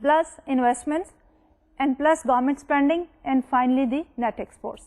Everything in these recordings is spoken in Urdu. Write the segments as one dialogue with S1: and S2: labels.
S1: plus investments and plus government spending and finally the net exports.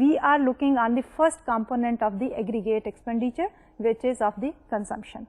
S1: we are looking on the first component of the aggregate expenditure which is of the consumption.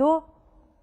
S1: 2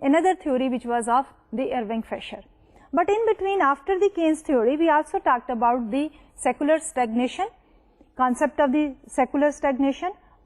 S1: another theory which was of the Irving Fisher. But in between, after the Keynes theory, we also talked about the secular stagnation, concept of the secular stagnation,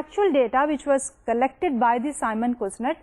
S1: actual data which was collected by the Simon Kuznets,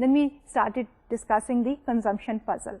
S1: then we started discussing the consumption puzzle.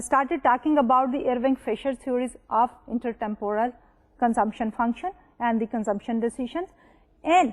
S1: started talking about the Irving Fisher theories of intertemporal consumption function and the consumption decisions, and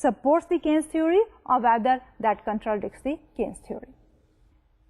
S1: supports the Keynes theory or whether that contradicts the Keynes theory.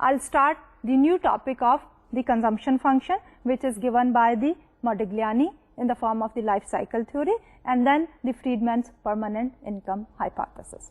S1: I'll start the new topic of the consumption function which is given by the Modigliani in the form of the life cycle theory and then the Friedman's permanent income hypothesis.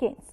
S1: Keynes.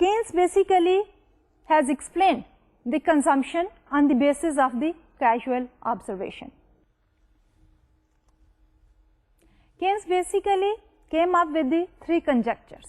S1: Keynes basically has explained the consumption on the basis of the casual observation. Keynes basically came up with the 3 conjectures,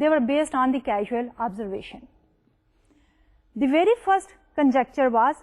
S1: they were based on the casual observation. The very first conjecture was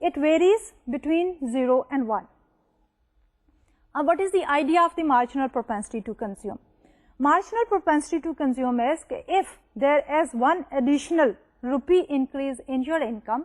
S1: it varies between 0 and 1. What is the idea of the marginal propensity to consume? Marginal propensity to consume is if there is one additional rupee increase in your income,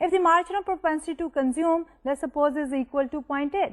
S1: If the marginal propensity to consume, let's suppose, is equal to 0.8,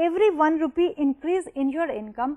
S1: every 1 rupee increase in your income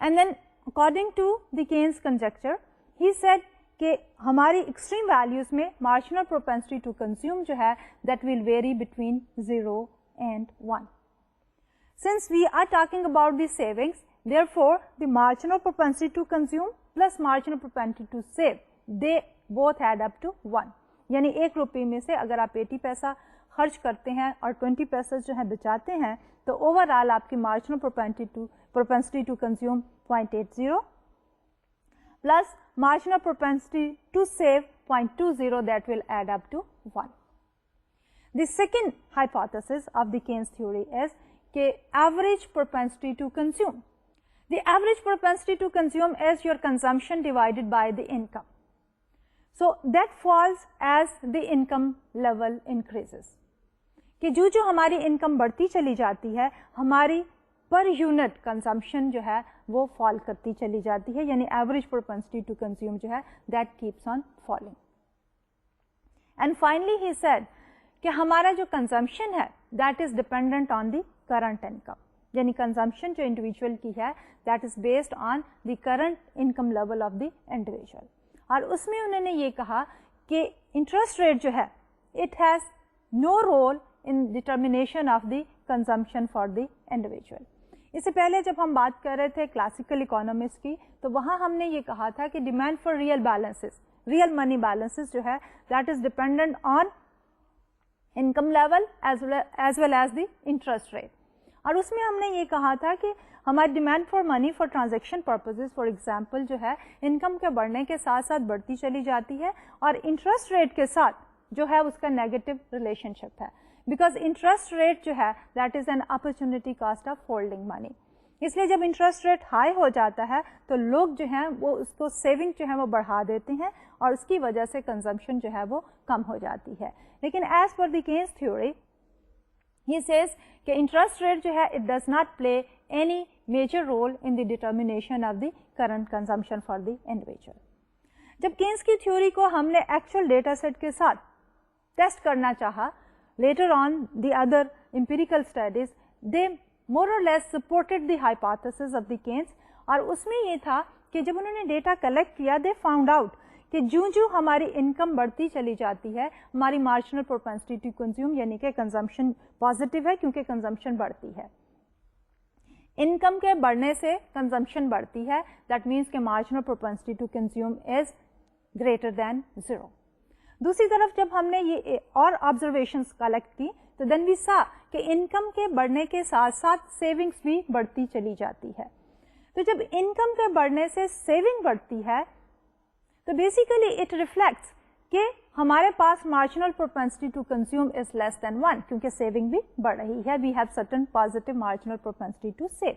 S1: And then according to the Keynes conjecture, he said کہ ہماری ایکسٹریم ویلیوز میں مارجنل پروپینسٹی ٹو کنزیوم جو ہے that will very between 0 and 1. Since we are talking about the savings, therefore the marginal propensity to consume plus marginal propensity to save, they both add up to 1. یعنی 1 روپے میں سے اگر آپ 80 پیسہ خرچ کرتے ہیں اور 20 پیسے جو ہیں بچاتے ہیں تو اوور آل آپ کی marginal propensity to consume 0.80 plus marginal propensity to save 0.20, that will add up to 1. The second hypothesis of the Keynes theory is کہ average propensity to consume. The average propensity to consume is your consumption divided by the income. So that falls as the income level increases. کہ جو ہماری انکم بڑھتی چلی جاتی ہے ہماری پر یونٹ کنزمپشن جو ہے وہ فال کرتی چلی جاتی ہے, یعنی ایوریج پروپینسٹی ٹو کنزیوم جو ہے that keeps on falling. And finally he said کہ ہمارا جو کنزمپشن ہے that is dependent on the current income, یعنی کنزمپشن جو انڈیویجول کی ہے that is based on the current income level of the individual. اور اس میں انہوں نے یہ کہا کہ انٹرسٹ ریٹ جو ہے it has no role in determination of the consumption for the individual. اس سے پہلے جب ہم بات کر رہے تھے کلاسیکل اکانومکس کی تو وہاں ہم نے یہ کہا تھا کہ demand for real balances, real money balances جو ہے that is dependent on income level as well as the interest rate. اور اس میں ہم نے یہ کہا تھا کہ ہماری demand for money for transaction purposes for example جو ہے انکم کے بڑھنے کے ساتھ ساتھ بڑھتی چلی جاتی ہے اور انٹرسٹ ریٹ کے ساتھ جو ہے اس کا نیگیٹو ریلیشن شپ ہے, بیکاز انٹرسٹ ریٹ جو ہے that is an opportunity cost of holding money. اس لیے جب انٹرسٹ ریٹ ہائی ہو جاتا ہے تو لوگ جو ہیں وہ اس کو سیونگ جو ہے وہ بڑھا دیتے ہیں اور اس کی وجہ سے کنزمپشن جو ہے وہ کم ہو جاتی ہے. لیکن as per the Keynes theory he says کہ انٹرسٹ ریٹ جو ہے it does not play any major role in the determination of the current consumption for the individual. جب کینز کی تھیوری کو ہم نے ایکچوئل ڈیٹا سیٹ کے ساتھ ٹیسٹ کرنا چاہا later on the other empirical studies they more or less supported the hypothesis of the Keynes. اور اس میں یہ تھا کہ جب انہوں نے ڈیٹا کلیکٹ کیا they found out کہ جو ہماری انکم بڑھتی چلی جاتی ہے ہماری مارجنل پروپینسٹی ٹو کنزیوم یعنی کہ کنزمپشن پازیٹیو ہے کیونکہ کنزمپشن بڑھتی ہے, انکم کے بڑھنے سے کنزمپشن بڑھتی ہے دیٹ مینس کہ marginal propensity to consume is greater than 0. دوسری طرف جب ہم نے یہ اور آبزرویشنس کلیکٹ کی تو دین وی سا کہ انکم کے بڑھنے کے ساتھ ساتھ سیونگس بھی بڑھتی چلی جاتی ہے. تو جب انکم کے بڑھنے سے سیونگ بڑھتی ہے تو بیسیکلی اٹ ریفلیکٹس کہ ہمارے پاس marginal propensity to consume is less than 1 کیونکہ سیونگ بھی بڑھ رہی ہے, we have certain positive marginal propensity to save.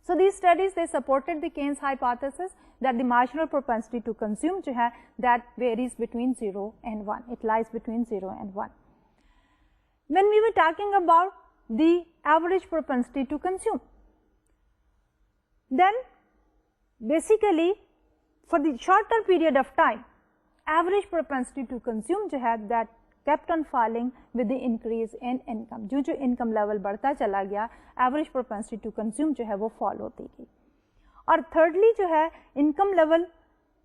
S1: So these studies they supported the Keynes hypothesis that the marginal propensity to consume جو ہے that varies between 0 and 1. It lies between 0 and 1. When we were talking about the average propensity to consume, then basically for the shorter period of time, average propensity to consume جو ہے that kept on falling with the increase in income. جو income level بڑھتا چلا گیا average propensity to consume جو ہے وہ fall ہوتی گئی. اور thirdly جو ہے income level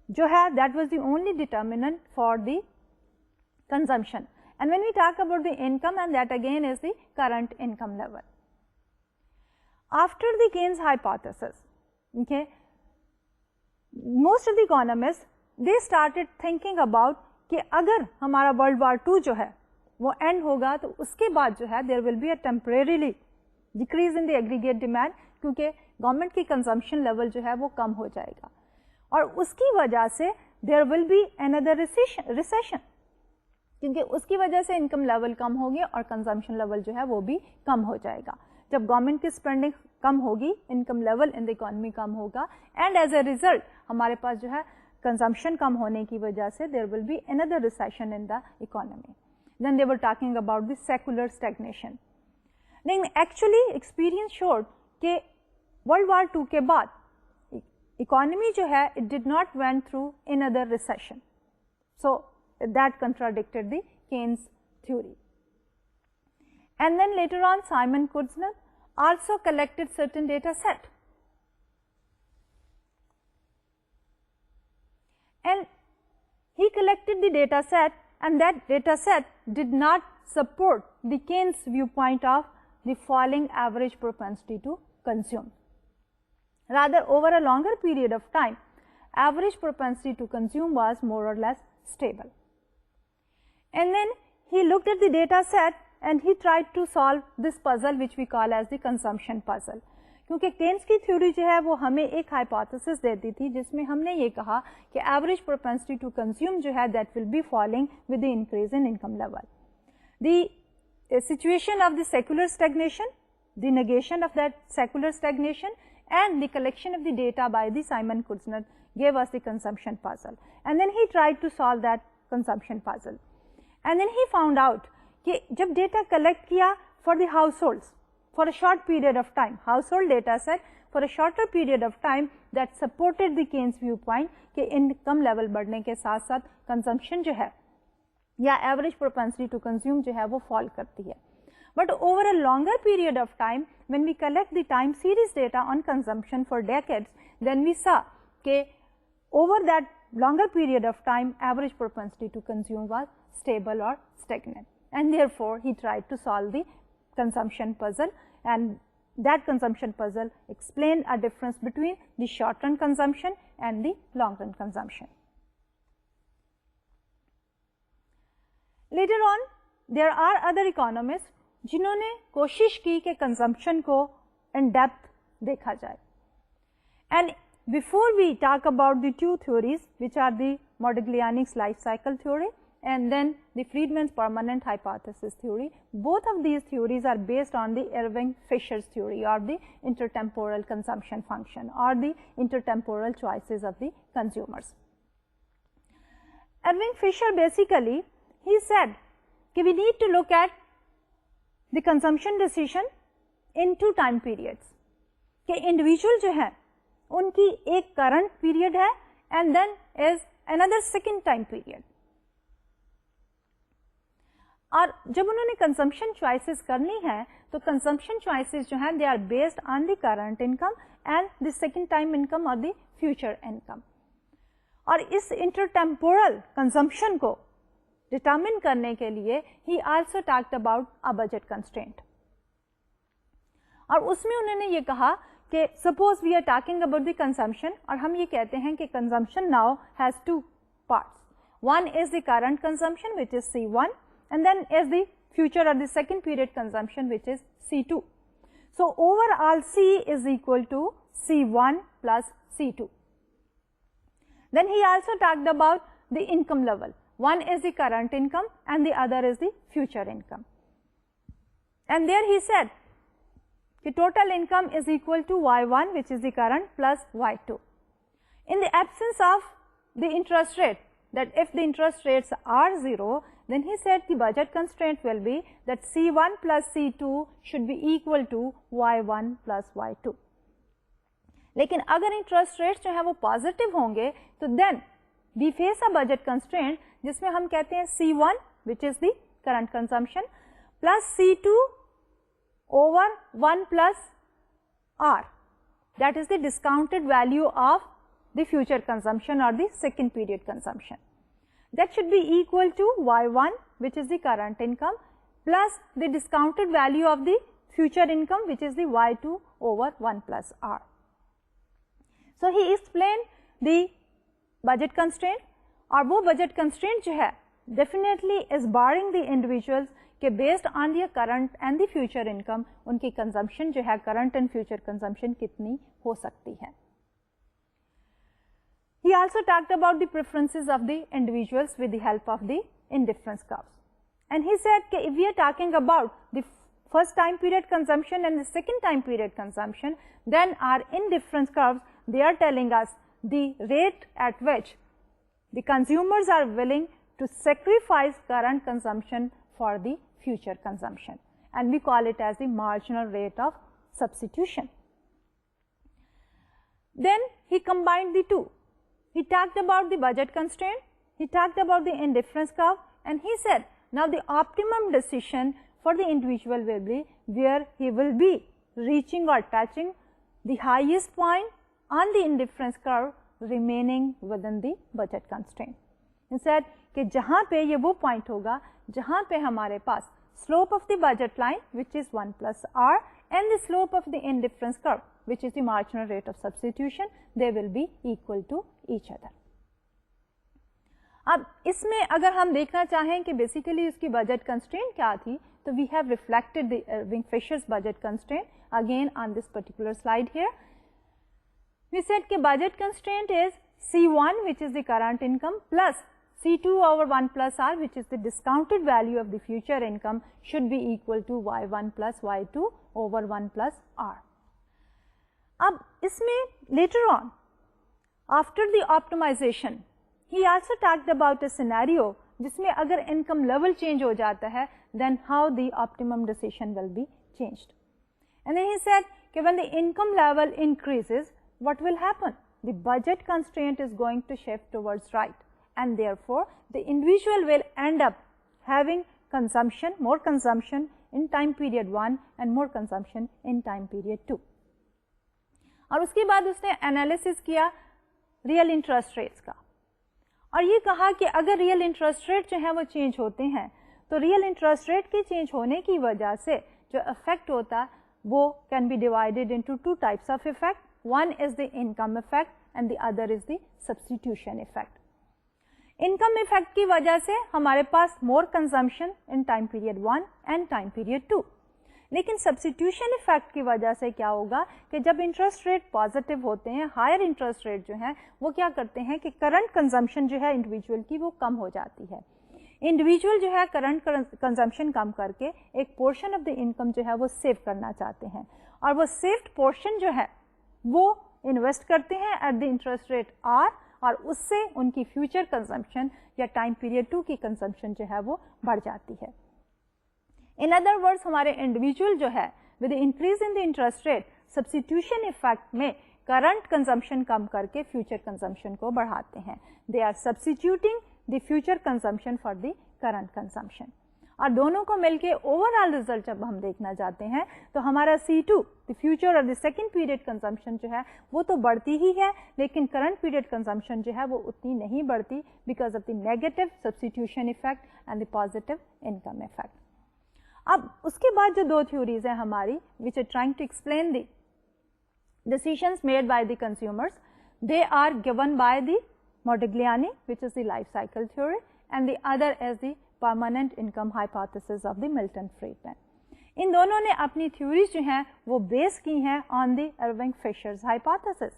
S1: جو ہے that was the only determinant for the consumption. And when we talk about the income, and that again is the current income level. After the Keynes hypothesis, okay, most of the economists they started thinking about کہ اگر ہمارا ورلڈ وار 2 جو ہے وہ اینڈ ہوگا تو اس کے بعد جو ہے there will be a temporarily decrease in the aggregate demand کیونکہ گورنمنٹ کی کنزمپشن لیول جو ہے وہ کم ہو جائے گا اور اس کی وجہ سے there will be under recession کیونکہ اس کی وجہ سے انکم لیول کم ہوگی اور کنزمپشن لیول جو ہے وہ بھی کم ہو جائے گا. جب گورنمنٹ کی اسپینڈنگ کم ہوگی income level in the economy کم ہوگا اینڈ ایز اے ریزلٹ ہمارے پاس جو ہے کنزمپشن کم ہونے کی وجہ سے there will be under recession in the economy. Then they were talking about the secular stagnation. لیکن ایکچولی ایکسپیرئنس شوڈ کہ ورلڈ وار 2 کے بعد اکانومی جو ہے it did not went through under recession, so that contradicted the Keynes theory. And then later on Simon کورزنر also collected certain data set. and he collected the data set, and that data set did not support the Keynes viewpoint of the falling average propensity to consume. Rather, over a longer period of time, average propensity to consume was more or less stable. And then he looked at the data set and he tried to solve this puzzle which we call as the consumption puzzle. کیونکہ کینس کی تھیوری جو ہے وہ ہمیں ایک ہائپوتھیسس دیتی تھی جس میں ہم نے یہ کہا کہ ایوریج پروپینسٹی ٹو کنزیوم جو ہے that will be falling with the increase in income level. The situation of the secular stagnation, the negation of that secular stagnation and the collection of the data by the Simon Kuznets gave us the consumption puzzle, and then he tried to solve that consumption puzzle, and then he found out کہ جب data collect کیا for the households for a short period of time, household data set for a shorter period of time that supported the Keynes viewpoint کہ income level بڑھنے کے ساتھ ساتھ consumption جو ہے یا average propensity to consume جو ہے وہ fall کرتی ہے. But over a longer period of time, when we collect the time series data on consumption for decades, then we saw that over that longer period of time, average propensity to consume was stable or stagnant. And therefore, he tried to solve the consumption puzzle, and that consumption puzzle explained a difference between the short-run consumption and the long-run consumption. Later on, there are other economists جنہوں نے کوشش کی کہ کنزمپشن کو ان ڈیپتھ دیکھا جائے. And before we talk about the two theories which are the Modigliani's life cycle theory and then the Friedman's permanent hypothesis theory, both of these theories are based on the Irving Fisher's theory اور دی انٹرٹیمپورل کنزمپشن فنکشن اور the intertemporal choices of the consumers. Irving Fisher basically he said کہ we need to look at the consumption decision in two time periods, کہ individual جو ہے ان کی ایک current period ہے and then is another second time period. اور جب انہوں نے consumption choices کرنی ہے تو consumption choices جو ہیں they are based on the current income and the second time income or the future income. اور اس intertemporal consumption کو determine کرنے کے لیے he also talked about a budget constraint. اور اس میں انہوں نے یہ کہا کہ suppose we are talking about the consumption اور ہم یہ کہتے ہیں کہ consumption now has two parts. One is the current consumption which is C1 and then is the future or the second period consumption which is C2. So overall C is equal to C1 plus C2. Then he also talked about the income level. One is the current income and the other is the future income. And there he said the total income is equal to Y1 which is the current plus Y2. In the absence of the interest rate, that if the interest rates are 0, then he said the budget constraint will be that C1 plus C2 should be equal to Y1 plus Y2. لیکن اگر انٹرسٹ ریٹس جو ہیں وہ پازیٹیو ہوں گے تو دین we face a budget constraint جس میں ہم کہتے ہیں C1 which is the current consumption plus C2 over 1 plus R, that is the discounted value of the future consumption or the second period consumption. That should be equal to Y1 which is the current income plus the discounted value of the future income which is the Y2 over 1 plus R. So he explained the budget constraint اور وہ budget constraint جو ہے definitely is barring the individuals کہ based on their current and the future income ان کی consumption جو ہے current and future consumption کتنی ہو سکتی ہے. He also talked about the preferences of the individuals with the help of the indifference curves. And he said that if we are talking about the first time period consumption and the second time period consumption, then our indifference curves, they are telling us the rate at which the consumers are willing to sacrifice current consumption for the future consumption. And we call it as the marginal rate of substitution. Then he combined the two. He talked about the budget constraint, he talked about the indifference curve, and he said now the optimum decision for the individual will be where he will be reaching or touching the highest point on the indifference curve remaining within the budget constraint. Instead کہ جہاں پہ یہ وہ پوائنٹ ہوگا جہاں پہ ہمارے پاس slope of the budget line which is 1 plus r and the slope of the indifference curve which is the marginal rate of substitution, they will be equal to each other. اب اس میں اگر ہم دیکھنا چاہیں کہ بیسیکلی اس کی بجٹ کنسٹرینٹ کیا تھی تو we have reflected the Irving Fisher's budget constraint again on this particular slide here. We said کہ budget constraint is C1 which is the current income plus C2 over 1 plus R which is the discounted value of the future income should be equal to Y1 plus Y2 over 1 plus R. اب اس میں later on after the optimization he also talked about a scenario جس میں اگر income level change ہو جاتا ہے then how the optimum decision will be changed. And then he said کہ when the income level increases what will happen? The budget constraint is going to shift towards right and therefore the individual will end up having consumption, more consumption in time period 1 and more consumption in time period 2. اور اس کے بعد اس نے انالیسس کیا ریئل انٹرسٹ ریٹس کا اور یہ کہا کہ اگر ریئل انٹرسٹ ریٹ جو ہیں وہ چینج ہوتے ہیں تو ریئل انٹرسٹ ریٹ کے چینج ہونے کی وجہ سے جو افیکٹ ہوتا ہے وہ can be divided into two types of effect. One is the income effect and the other is the substitution effect. Income effect کی وجہ سے ہمارے پاس more consumption in time period 1 and time period 2. لیکن سبسٹیٹیوشن افیکٹ کی وجہ سے کیا ہوگا کہ جب انٹرسٹ ریٹ پازیٹیو ہوتے ہیں ہائر انٹرسٹ ریٹ جو ہیں وہ کیا کرتے ہیں کہ کرنٹ کنزمپشن جو ہے انڈیویجول کی وہ کم ہو جاتی ہے. انڈیویجول جو ہے کرنٹ کنزمپشن کم کر کے ایک پورشن آف دی انکم جو ہے وہ سیو کرنا چاہتے ہیں اور وہ سیوڈ پورشن جو ہے وہ انویسٹ کرتے ہیں at the interest rate R اور اس سے ان کی فیوچر کنزمپشن یا ٹائم پیریڈ 2 کی کنزمپشن جو ہے وہ بڑھ جاتی ہے. ان ادر ورڈس ہمارے انڈیویجول جو ہے with increase in the interest rate substitution effect میں کرنٹ کنزمپشن کم کر کے فیوچر کنزمپشن کو بڑھاتے ہیں. They are substituting the future consumption for the current consumption اور دونوں کو مل کے اوور آل ریزلٹ جب ہم دیکھنا چاہتے ہیں تو ہمارا C2 دی فیوچر اور دی سیکنڈ پیریڈ کنزمپشن جو ہے وہ تو بڑھتی ہی ہے لیکن کرنٹ پیریڈ کنزمپشن جو ہے وہ اتنی نہیں بڑھتی because of the negative substitution effect and the positive income effect. اب اس کے بعد جو دو تھیوریز ہیں ہماری which are trying to explain the decisions made by the consumers, they are given by the Modigliani which is the life cycle theory and the other as the permanent income hypothesis of the Milton Friedman. ان دونوں نے اپنی تھیوریز جو ہیں وہ بیس کی ہیں آن دی ارونگ فشرز ہائپوتھیسس.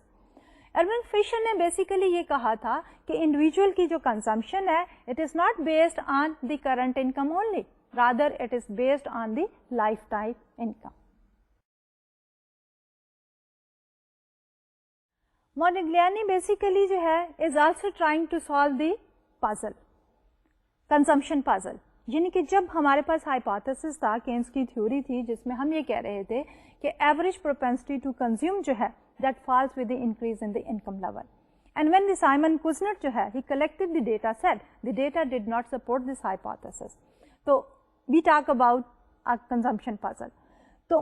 S1: ارونگ فشر نے بیسیکلی یہ کہا تھا کہ انڈیویجول کی جو کنزمپشن ہے it is not based on the current income only rather it is based on the lifetime income. Modigliani basically جو ہے is also trying to solve the puzzle, consumption puzzle. یعنی کہ جب ہمارے پاس ہائپوتھیسس تھا کینز کی تھیوری تھی جس میں ہم یہ کہہ رہے تھے کہ ایوریج propensity to consume جو ہے that falls with the increase in the income level. And when the Simon Kuznets جو ہے he collected the data set, the data did not support this hypothesis. تو we talk about a consumption puzzle. So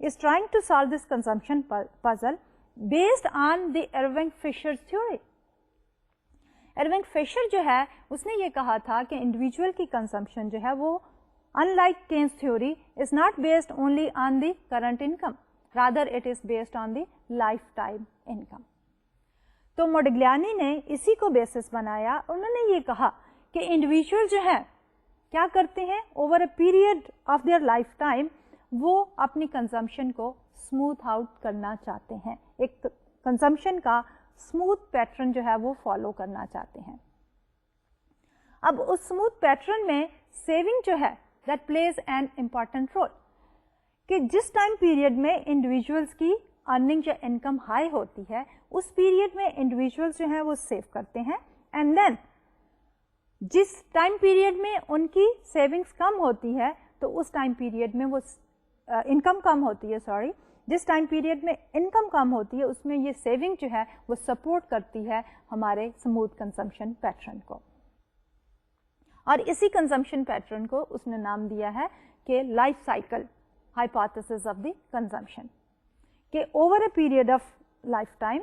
S1: is trying to solve this consumption puzzle based on the Irving Fisher's theory. Irving Fisher جو ہے اس نے یہ کہا تھا کہ انڈیویجول کی کنزمپشن جو ہے وہ unlike Keynes theory is not based only on the current income, rather it is based on the lifetime income. تو Modigliani نے اسی کو بیسس بنایا. انہوں نے یہ کہا کہ انڈیویجول جو ہے کیا کرتے ہیں over a period of their lifetime وہ اپنی کنزمپشن کو اسموتھ آؤٹ کرنا چاہتے ہیں, ایک کنزمپشن کا اسموتھ پیٹرن جو ہے وہ فالو کرنا چاہتے ہیں. اب اس اسموتھ پیٹرن میں سیونگ جو ہے that plays an important role کہ جس ٹائم پیریڈ میں انڈیویجولس کی ارننگ یا انکم ہائی ہوتی ہے اس پیریڈ میں انڈیویجولس جو ہیں وہ سیو کرتے ہیں اینڈ دین جس ٹائم پیریڈ میں ان کی سیونگس کم ہوتی ہے تو اس ٹائم پیریڈ میں وہ انکم کم ہوتی ہے جس ٹائم پیریڈ میں انکم کم ہوتی ہے اس میں یہ سیونگ جو ہے وہ سپورٹ کرتی ہے ہمارے اسموتھ کنزمپشن پیٹرن کو. اور اسی کنزمپشن پیٹرن کو اس نے نام دیا ہے کہ life cycle hypothesis of the consumption کہ over a period of life time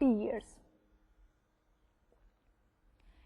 S1: T years,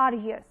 S1: R years।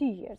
S1: T years,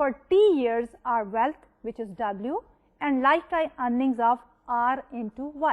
S1: for T years are wealth which is W and lifetime earnings of R into Y.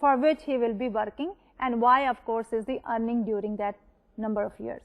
S1: for which he will be working and Y of course is the earning during that number of years.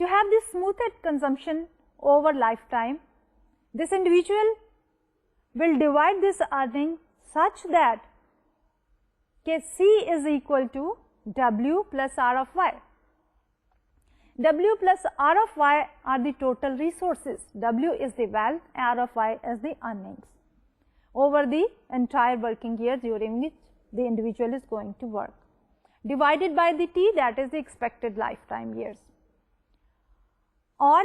S1: To have this smoothed consumption over lifetime, this individual will divide this earning such that C is equal to W plus R of Y. W plus R of Y are the total resources. W is the wealth, R of Y is the earnings over the entire working year during which the individual is going to work, divided by the T, that is the expected lifetime years. Or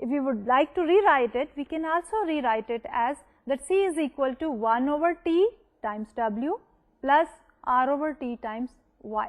S1: if we would like to rewrite it, we can also rewrite it as that C is equal to 1 over T times W plus R over T times Y.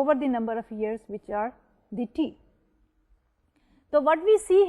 S1: over the number of years which are the T. So what we see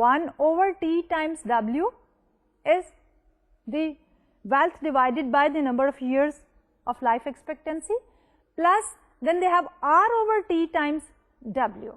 S1: 1 over T times W is the wealth divided by the number of years of life expectancy plus then they have R over T times W.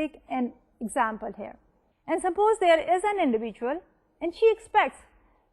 S1: take an example here. And suppose there is an individual and she expects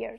S1: years,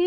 S1: T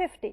S1: 50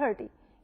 S1: 30,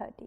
S1: 30.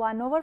S1: 1 over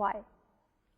S1: Y,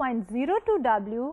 S1: 0.02 W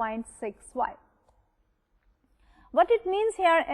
S1: 0.6 Y. What it means here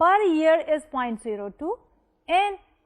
S1: per year is 0.02 and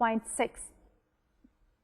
S1: 0.6.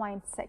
S1: 0.6।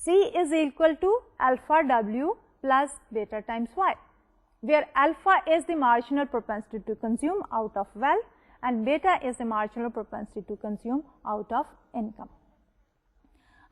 S1: C is equal to alpha W plus beta times Y, where alpha is the marginal propensity to consume out of wealth and beta is the marginal propensity to consume out of income.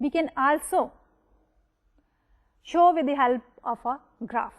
S1: we can also show with the help of a graph.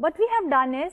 S1: what we have done is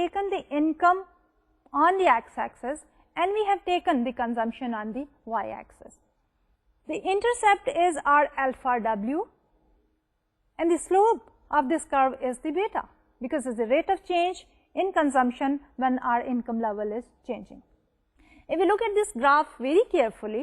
S1: taken the income on the x-axis and we have taken the consumption on the y-axis. The intercept is our alpha W and the slope of this curve is the beta, because it's the rate of change in consumption when our income level is changing. If we look at this graph very carefully,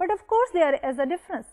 S1: but of course there is a difference.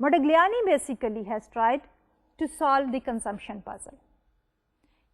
S1: Modigliani basically has tried to solve the consumption puzzle,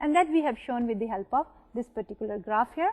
S1: and that we have shown with the help of this particular graph here,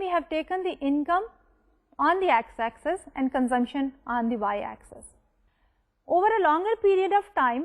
S1: we have taken the income on the x-axis and consumption on the y-axis. Over a longer period of time,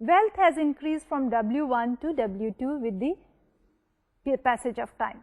S1: Wealth has increased from W1 to W2 with the passage of time.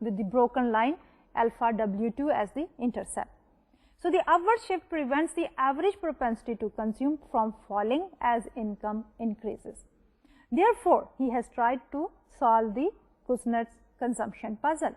S1: with the broken line alpha W2 as the intercept. So the upward shift prevents the average propensity to consume from falling as income increases. Therefore, he has tried to solve the Kuznets consumption puzzle.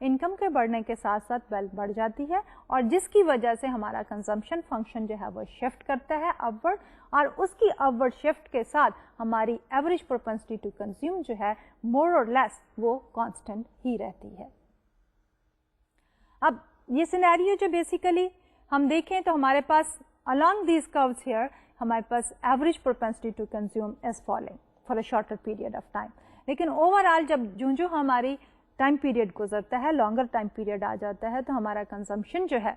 S1: Income کے بڑھنے کے ساتھ ساتھ ویلتھ بڑھ جاتی ہے اور جس کی وجہ سے ہمارا کنزمپشن فنکشن جو ہے وہ شفٹ کرتا ہے اپورڈ اور اس کی اپورڈ شفٹ کے ساتھ ہماری ایوریج پروپنسٹی ٹو کنزیوم جو ہے مور اور لیس وہ کانسٹنٹ ہی رہتی ہے. اب یہ سینیریو جو بیسیکلی ہم دیکھیں تو ہمارے پاس along these curves here ہمارے پاس average propensity to consume is falling for a shorter period of time. لیکن اوور آل جب جو ہماری ٹائم پیریڈ گزرتا ہے لانگر ٹائم پیریڈ آ جاتا ہے تو ہمارا کنزمپشن جو ہے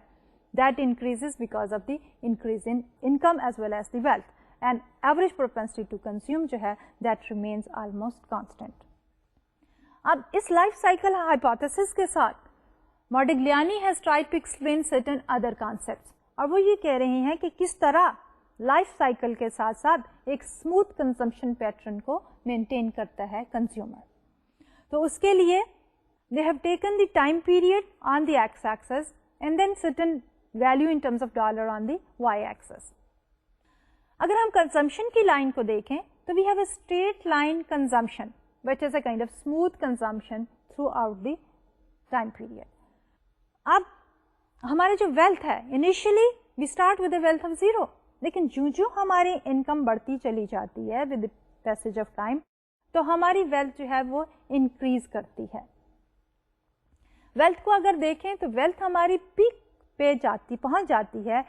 S1: that increases because of the increase in income as well as the wealth and average propensity to consume جو ہے دیٹ ریمینز آلموسٹ کانسٹنٹ. اب اس لائف سائیکل ہائپوتھیسس کے ساتھ Modigliani has tried to explain certain other concepts اور وہ یہ کہہ رہے ہیں کہ کس طرح لائف سائیکل کے ساتھ ساتھ ایک اسموتھ کنزمپشن پیٹرن کو مینٹین کرتا ہے کنزیومر. تو اس کے لیے they have taken the time period on the x-axis and then certain value in terms of dollar on the y-axis. اگر ہم کنزمپشن کی لائن کو دیکھیں تو we have a straight line consumption which is a kind of smooth consumption throughout the time period. اب ہمارے جو ویلتھ ہے initially we start with a wealth of 0 لیکن جو ہماری انکم بڑھتی چلی جاتی ہے with the passage of time تو ہماری ویلتھ جو ہے وہ انکریز کرتی ہے. ویلتھ کو اگر دیکھیں تو ویلتھ ہماری پیک پہ پہنچ جاتی ہے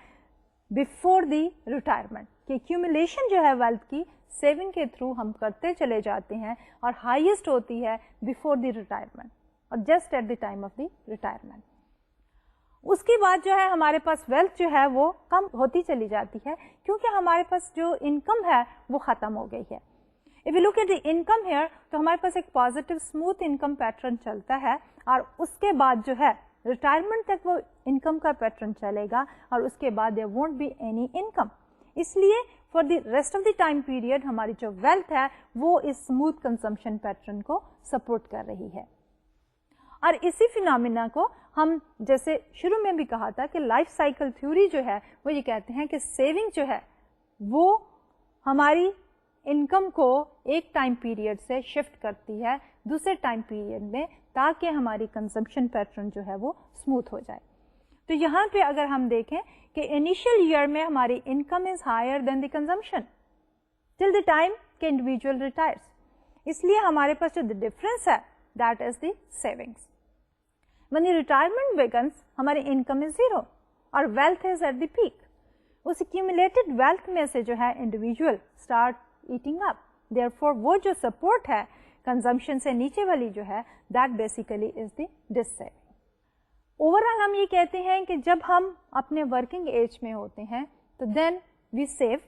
S1: بفور دی ریٹائرمنٹ کہ ایکیومولیشن جو ہے ویلتھ کی سیونگ کے تھرو ہم کرتے چلے جاتے ہیں اور ہائیسٹ ہوتی ہے بفور دی ریٹائرمنٹ اور just at the time of the retirement. اس کے بعد جو ہے ہمارے پاس ویلتھ جو ہے وہ کم ہوتی چلی جاتی ہے کیونکہ ہمارے پاس جو انکم ہے وہ ختم ہو گئی ہے. If you look at the income here تو ہمارے پاس ایک پازیٹیو اسموتھ انکم پیٹرن چلتا ہے اور اس کے بعد جو ہے ریٹائرمنٹ تک وہ انکم کا پیٹرن چلے گا اور اس کے بعد there won't be any income. اس لیے for the rest of the time period ہماری جو ویلتھ ہے وہ اس اسموتھ کنزمپشن پیٹرن کو سپورٹ کر رہی ہے. اور اسی فینومینا کو ہم جیسے شروع میں بھی کہا تھا کہ لائف سائیکل تھیوری جو ہے وہ یہ کہتے ہیں کہ سیونگ جو ہے وہ ہماری انکم کو ایک ٹائم پیریڈ سے شفٹ کرتی ہے دوسرے ٹائم پیریڈ میں تاکہ ہماری کنزمپشن پیٹرن جو ہے وہ اسموتھ ہو جائے. تو یہاں پہ اگر ہم دیکھیں کہ انیشیل ایئر میں ہماری income is higher than the consumption till the time کہ انڈیویجول ریٹائرس. اس لیے ہمارے پاس جو ڈفرینس ہے that is the savings. when the retirement begins ہماری انکم از 0 اور wealth is at the peak. اس accumulated ویلتھ میں سے جو ہے individual start eating up. therefore وہ جو سپورٹ ہے کنزمپشن سے نیچے والی جو ہے that basically is the dissaving. Overall ہم یہ کہتے ہیں کہ جب ہم اپنے ورکنگ ایج میں ہوتے ہیں تو then we save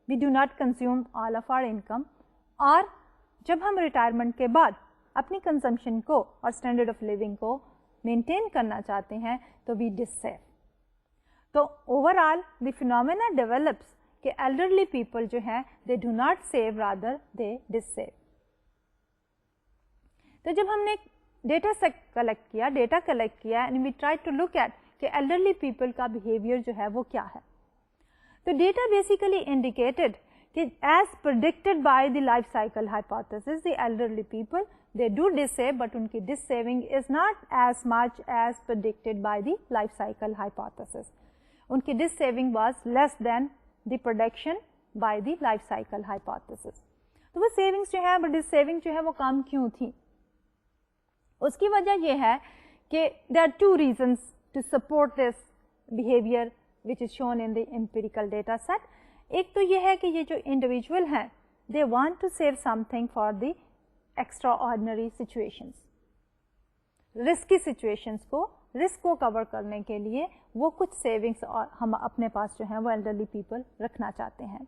S1: we do not consume all of our income اور جب ہم ریٹائرمنٹ کے بعد اپنی کنزمپشن کو اور اسٹینڈرڈ آف لیونگ کو مینٹین کرنا چاہتے ہیں تو وی ڈس سیو. تو overall the phenomena develops کہ ایلڈرلی پیپل جو ہیں they do not save rather they dissave. تو جب ہم نے ڈیٹا کلیکٹ کیا and we try to look at کہ ایلڈرلی پیپل کا بیہیویئر جو ہے وہ کیا ہے. تو ڈیٹا بیسیکلی انڈیکیٹڈ کہ as predicted by the life cycle hypothesis the elderly people they do dis save but unki dis saving is not as much as predicted by the life cycle hypothesis. Unki dis saving was less than the prediction by the life cycle hypothesis. تو وہ savings جو ہے but dis saving جو ہے وہ کم کیوں تھی؟ اس کی وجہ یہ ہے کہ there are two reasons to support this behavior which is shown in the empirical data set. ایک تو یہ ہے کہ یہ جو individual ہیں they want to save something for the extra ordinary situations. Risky situations کو رسک کو کور کرنے کے لیے وہ کچھ سیونگس ہم اپنے پاس جو ہیں وہ ایلڈرلی پیپل رکھنا چاہتے ہیں.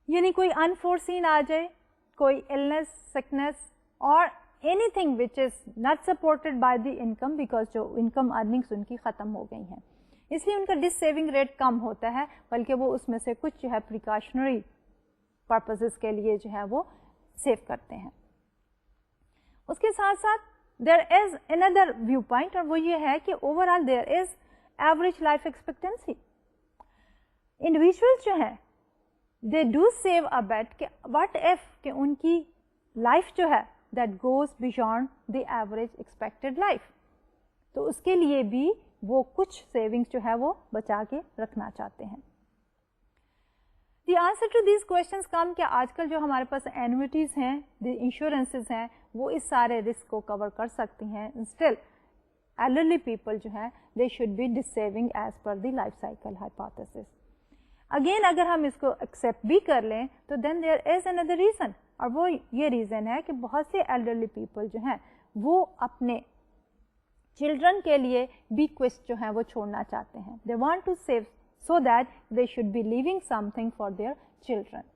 S1: یعنی کوئی انفورسین آ جائے, کوئی النس, سکنس اور any thing which is not supported by the income because جو انکم ارننگس ان کی ختم ہو گئی ہیں, اس لیے ان کا ڈس سیونگ ریٹ کم ہوتا ہے بلکہ وہ اس میں سے کچھ جو ہے پریکاشنری پرپزز کے لیے جو ہے وہ سیو کرتے ہیں. اس کے ساتھ ساتھ دیر از اندر ویو پوائنٹ اور وہ یہ ہے کہ over all there is average life expectancy. Individual جو ہیں they do save a bit کہ واٹ ایف کہ ان کی لائف جو ہے that goes beyond the average expected life. تو اس کے لیے بھی وہ کچھ سیونگس جو ہے وہ بچا کے رکھنا چاہتے ہیں. The answer to these questions کم کہ آج کل جو ہمارے پاس اینوٹیز ہیں, دی انشورنسز ہیں, وہ اس سارے رسک کو کور کر سکتی ہیں. اسٹل elderly people جو ہیں they should be saving as per the life cycle hypothesis. Again اگر ہم اس کو ایکسیپٹ بھی کر لیں تو دین دیر از اندر ریزن, اور وہ یہ ریزن ہے کہ بہت سے ایلڈرلی پیپل جو ہیں وہ اپنے چلڈرن کے لیے بیکویسٹ جو ہیں وہ چھوڑنا چاہتے ہیں. They want to save so that they should be leaving something for their children.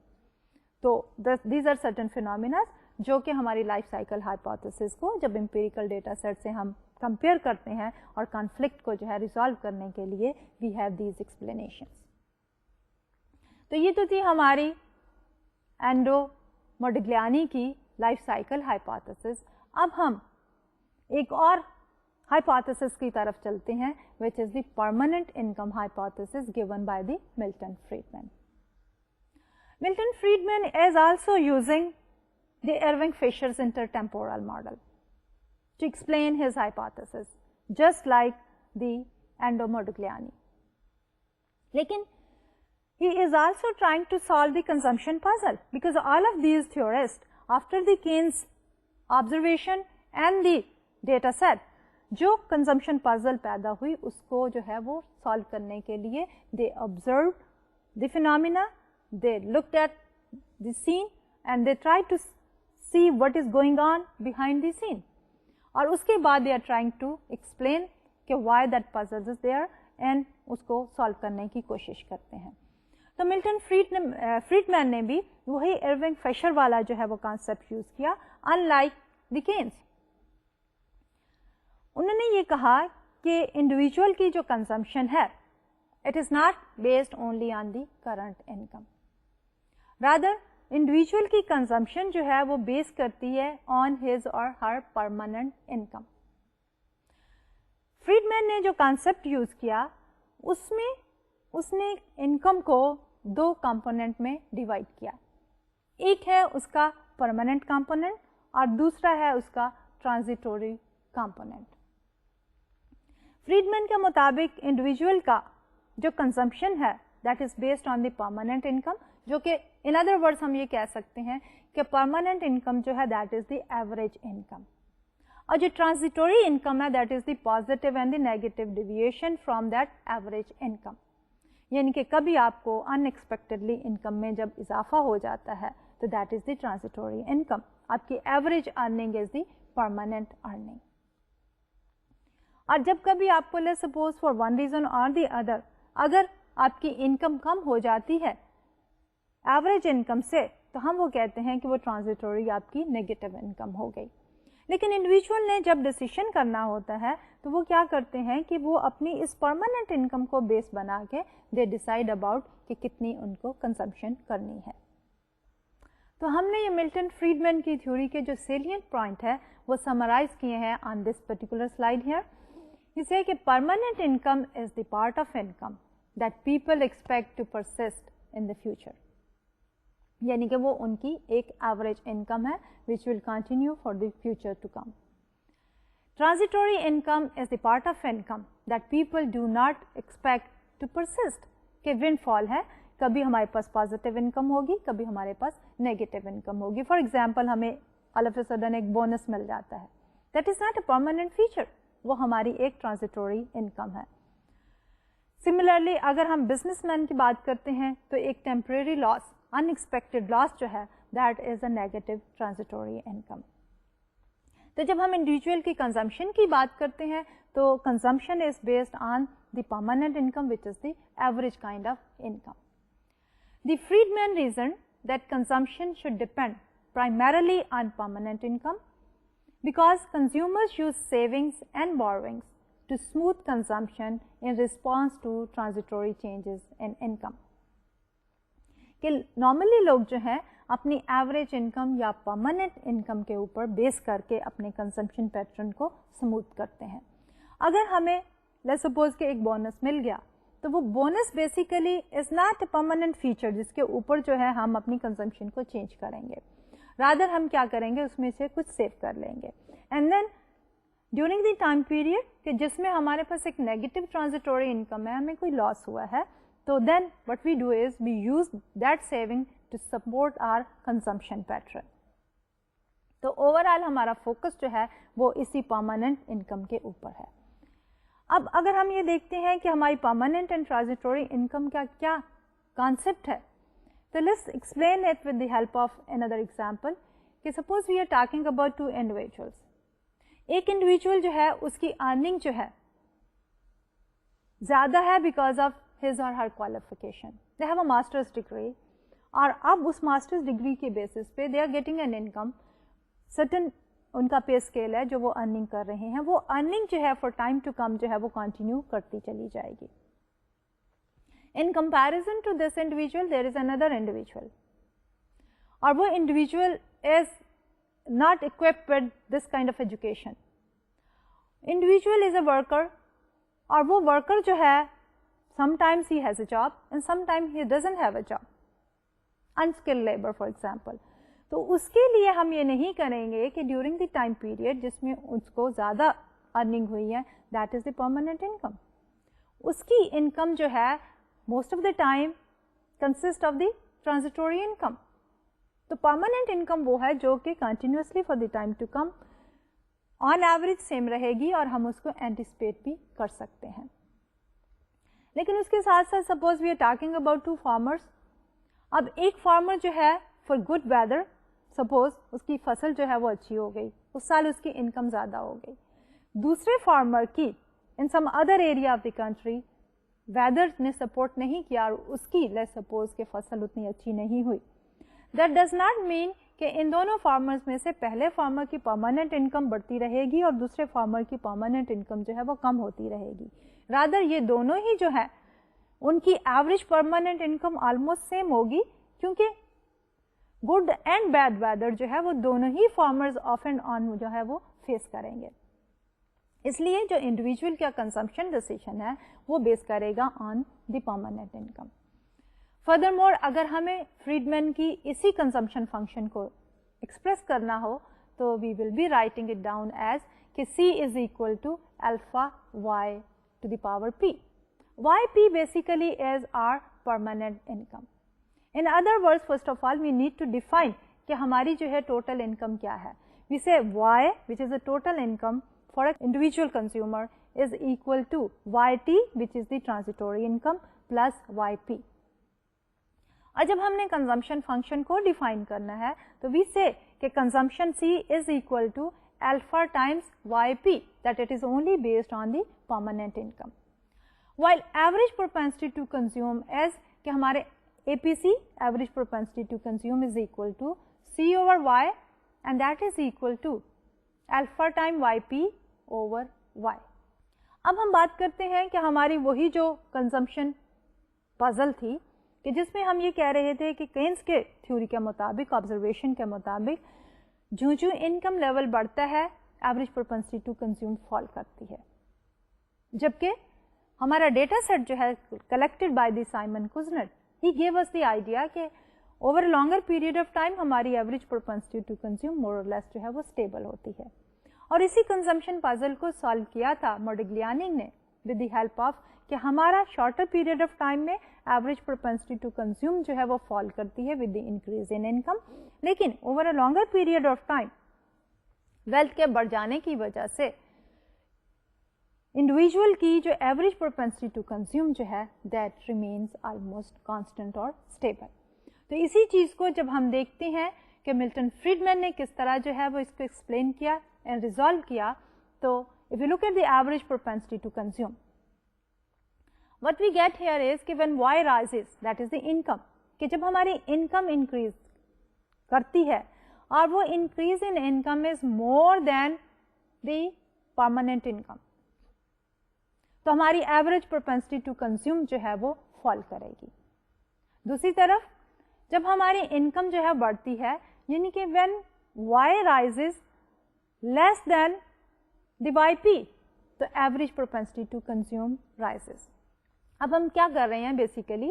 S1: تو دیز آر سرٹن فینومینا جو کہ ہماری لائف سائیکل ہائپوتھیسس کو جب امپیریکل ڈیٹا سیٹ سے ہم کمپیئر کرتے ہیں اور کانفلکٹ کو جو ہے ریزالو کرنے کے لیے وی ہیو دیز ایکسپلینیشنس. تو یہ تو تھی ہماری اینڈو موڈیگلیانی کی لائف سائیکل ہائپوتھیسس. اب ہم ایک اور ہائپوتھیسس کی طرف چلتے ہیں which is the permanent income hypothesis given by the Milton Friedman. Milton Friedman is also using the Irving Fisher's intertemporal model to explain his hypothesis, just like the Endo Modigliani. Lekin he is also trying to solve the consumption puzzle, because all of these theorists, after the Keynes observation and the data set, جو کنزمپشن پازل پیدا ہوئی اس کو جو ہے وہ سالو کرنے کے لیے دے observed the phenomena, they looked at the scene and they tried to see what is going on behind the scene. اور اس کے بعد they are trying to explain کہ why that puzzle is there and اس کو سالو کرنے کی کوشش کرتے ہیں. تو ملٹن فریڈمین نے بھی وہی ارونگ فیشر والا جو ہے وہ کانسیپٹ یوز کیا, unlike the Keynes. انہوں نے یہ کہا کہ انڈیویجول کی جو کنزمپشن ہے it is not based only on the current income, rather individual کی کنزمپشن جو ہے وہ بیس کرتی ہے on his or her permanent income. Friedman نے جو کانسیپٹ یوز کیا اس میں اس نے انکم کو دو کمپوننٹ میں ڈیوائڈ کیا. ایک ہے اس کا پرماننٹ کمپوننٹ اور دوسرا ہے اس کا ٹرانزیٹوری کمپوننٹ. فریڈ مین کے مطابق انڈیویجول کا جو کنزمپشن ہے that is based on the permanent income, جو کہ ان ادر ورڈس ہم یہ کہہ سکتے ہیں کہ پرماننٹ انکم جو ہے that is the average income, اور جو ٹرانزیٹوری انکم ہے that is the positive and the negative deviation from that average income. یعنی کہ کبھی آپ کو ان ایکسپیکٹڈلی انکم میں جب اضافہ ہو جاتا ہے تو that is the transitory income. آپ کی ایوریج ارننگ از دی پرماننٹ ارننگ. اور جب کبھی آپ کو let's suppose for one reason اور دی ادر اگر آپ کی انکم کم ہو جاتی ہے ایوریج انکم سے, تو ہم وہ کہتے ہیں کہ وہ ٹرانزیٹوری آپ کی نیگیٹو انکم ہو گئی. لیکن انڈیویجول نے جب ڈیسیشن کرنا ہوتا ہے تو وہ کیا کرتے ہیں کہ وہ اپنی اس پرماننٹ انکم کو بیس بنا کے دے ڈیسائڈ اباؤٹ کہ کتنی ان کو کنزمپشن کرنی ہے. تو ہم نے یہ ملٹن فریڈمین کی تھیوری کے جو سیلینٹ پوائنٹ ہے وہ سمرائز کیے ہیں on this particular slide here. اسے کہ permanent income is the part of income that people expect to persist in the future. یعنی کہ وہ ان کی ایک ایوریج انکم ہے which will continue for the future to come. Transitory income is the part of income that people do not expect to persist. کہ windfall ہے, کبھی ہمارے پاس پازیٹیو انکم ہوگی, کبھی ہمارے پاس نیگیٹو انکم ہوگی. فار ایگزامپل ہمیں all of a sudden ایک بونس مل جاتا ہے, that is not a permanent feature, وہ ہماری ایک ٹرانزیٹوری انکم ہے. سملرلی اگر ہم بزنس مین کی بات کرتے ہیں تو ایک ٹیمپریری لاس, ان ایکسپیکٹڈ لاس جو ہے that is a negative transitory income. تو جب ہم انڈیویجول کی کنزمپشن کی بات کرتے ہیں تو consumption is based on the permanent income which is the average kind of income. The Friedman reason that consumption should depend primarily on permanent income because consumers use savings and borrowings to smooth consumption in response to transitory changes in income. کہ نارملی لوگ جو ہیں اپنی ایوریج انکم یا پرماننٹ انکم کے اوپر بیس کر کے اپنے کنزمپشن پیٹرن کو سموتھ کرتے ہیں. اگر ہمیں لیٹس سپوز کہ ایک بونس مل گیا تو وہ bonus basically is not a permanent feature جس کے اوپر جو ہے ہم اپنی کنزمپشن کو چینج کریں گے. رادر ہم کیا کریں گے, اس میں سے کچھ سیو کر لیں گے. And then during the time period کہ جس میں ہمارے پاس ایک نیگیٹو ٹرانزیٹوری انکم ہے, ہمیں کوئی لاس ہوا ہے, تو then what we do is we use that saving to support our consumption pattern. تو اوور آل ہمارا فوکس جو ہے وہ اسی پرماننٹ انکم کے اوپر ہے. اب اگر ہم یہ دیکھتے ہیں کہ ہماری پرماننٹ اینڈ ٹرانزیٹوری انکم کا کیا کانسیپٹ ہے, تو let's explain it with the help of another example کہ suppose we are talking about 2 individuals. ایک انڈیویجول جو ہے اس کی ارننگ جو ہے زیادہ ہے because of his or her qualification. They have a master's degree اور اب اس ماسٹرز ڈگری کے بیسس پہ they are getting an income, certain ان کا پے اسکیل ہے جو وہ ارننگ کر رہے ہیں, وہ ارننگ جو ہے فار ٹائم ٹو کم جو ہے وہ کنٹینیو کرتی چلی جائے گی. In comparison to this individual there is another individual, اور وہ individual is not equipped with this kind of education. Individual is a worker اور وہ worker جو ہے sometimes he has a job and sometimes he doesn't have a job. Unskilled labor for example. تو اس کے لیے ہم یہ نہیں کریں گے کہ during the time period جس میں اس کو زیادہ earning ہوئی ہے that is the permanent income. اس کی income جو ہے most of the time consist of the transitory income. تو پرماننٹ انکم وہ ہے جو کہ continuously for the time to come on average same رہے گی اور ہم اس کو اینٹیسپیٹ بھی کر سکتے ہیں. لیکن اس کے ساتھ ساتھ suppose we are talking about 2 farmers. اب ایک فارمر جو ہے فار گڈ ویدر, سپوز اس کی فصل جو ہے وہ اچھی ہو گئی, اس سال اس کی انکم زیادہ ہو گئی. دوسرے فارمر کی in some other area of the country weather نے سپورٹ نہیں کیا اور اس کی لیٹس سپوز کہ فصل اتنی اچھی نہیں ہوئی. That does not mean کہ ان دونوں فارمرز میں سے پہلے فارمر کی پرماننٹ انکم بڑھتی رہے گی اور دوسرے فارمر کی پرماننٹ انکم جو ہے وہ کم ہوتی رہے گی. رادر یہ دونوں ہی جو ہے ان کی average permanent income almost same ہوگی, کیونکہ گڈ اینڈ بیڈ ویدر جو ہے وہ دونوں ہی فارمرز آف اینڈ آن جو ہے وہ فیس کریں گے. اس لیے جو انڈیویجول کا کنزمپشن ڈیسیژن ہے وہ بیس کرے گا آن the permanent income. Further more اگر ہمیں فریڈ مین کی اسی کنزمپشن فنکشن کو ایکسپریس کرنا ہو تو we will be writing it down as کہ C is equal to alpha Y to the power P. Y P basically is our permanent income. In other words first of all we need to define کہ ہماری جو ہے ٹوٹل انکم کیا ہے. We say Y which is a total income for a individual consumer is equal to Y T which is the transitory income plus Y P. اور جب ہم نے کنزمپشن فنکشن کو ڈیفائن کرنا ہے تو وی سے کہ consumption C is equal to alpha times Y P that it is only based on the permanent income. While average propensity to consume as کہ ہمارے APC average propensity to consume is equal to C over Y and that is equal to alpha time Y P over Y. اب ہم بات کرتے ہیں کہ ہماری وہی جو کنزمپشن پزل تھی کہ جس میں ہم یہ کہہ رہے تھے کہ کینز کے تھیوری کے مطابق, آبزرویشن کے مطابق جو انکم لیول بڑھتا ہے average propensity to consume fall کرتی ہے. جبکہ ہمارا ڈیٹا سیٹ جو ہے collected by the Simon Kuznets, he gave us the idea کہ over longer period of time ہماری average propensity to consume more or less جو ہے وہ اسٹیبل ہوتی ہے. اور اسی کنزمپشن پازل کو سالو کیا تھا موڈیگلیانی نے ود دی ہیلپ آف کہ ہمارا شارٹر پیریڈ آف ٹائم میں ایوریج پروپینسٹی ٹو کنزیوم جو ہے وہ فال کرتی ہے with the increase in income, لیکن over a longer period of time wealth کے بڑھ جانے کی وجہ سے انڈیویجول کی جو ایوریج پروپینسٹی ٹو کنزیوم جو ہے دیٹ ریمینز آلموسٹ کانسٹنٹ اور اسٹیبل. تو اسی چیز کو جب ہم دیکھتے ہیں کہ ملٹن فریڈمین نے کس طرح جو ہے وہ اس کو ایکسپلین کیا اینڈ ریزالو کیا, تو if you look at the average propensity to consume what we get here is کہ when y rises that is the income, کہ جب ہماری انکم انکریز کرتی ہے اور وہ increase in income is more than the permanent income, تو ہماری ایوریج پروپینسٹی ٹو کنزیوم جو ہے وہ فال کرے گی. دوسری طرف جب ہماری انکم جو ہے بڑھتی ہے یعنی کہ when y rises less than the yp, تو average propensity to consume rises. اب ہم کیا کر رہے ہیں basically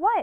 S1: Y।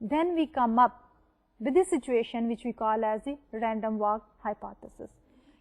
S1: then we come up with the situation which we call as the random walk hypothesis,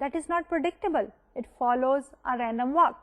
S1: that is not predictable, it follows a random walk।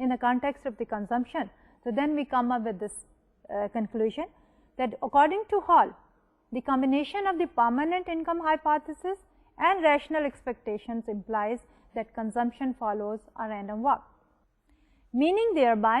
S1: in the context of the consumption, so then we come up with this conclusion that according to Hall, the combination of the permanent income hypothesis and rational expectations implies that consumption follows a random walk, meaning thereby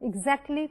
S1: exactly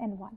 S1: and 1।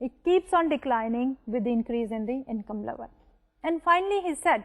S1: it keeps on declining with the increase in the income level, and finally he said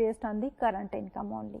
S1: based on the current income only।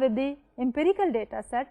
S1: with the empirical data set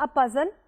S1: a puzzle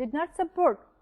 S1: did not support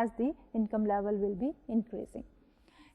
S1: as the income level will be increasing।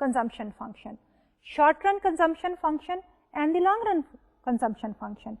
S1: consumption function, short run consumption function and the long run consumption function।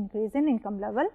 S1: increase in income level,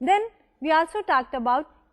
S1: then we also talked about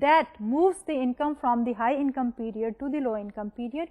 S1: that moves the income from the high income period to the low income period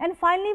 S1: and finally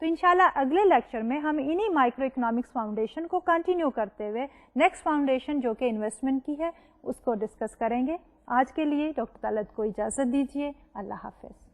S1: تو انشاءاللہ اگلے لیکچر میں ہم انہی مائکرو اکنامکس فاؤنڈیشن کو کنٹینیو کرتے ہوئے نیکسٹ فاؤنڈیشن جو کہ انویسٹمنٹ کی ہے اس کو ڈسکس کریں گے. آج کے لیے ڈاکٹر طلعت کو اجازت دیجیے. اللہ حافظ.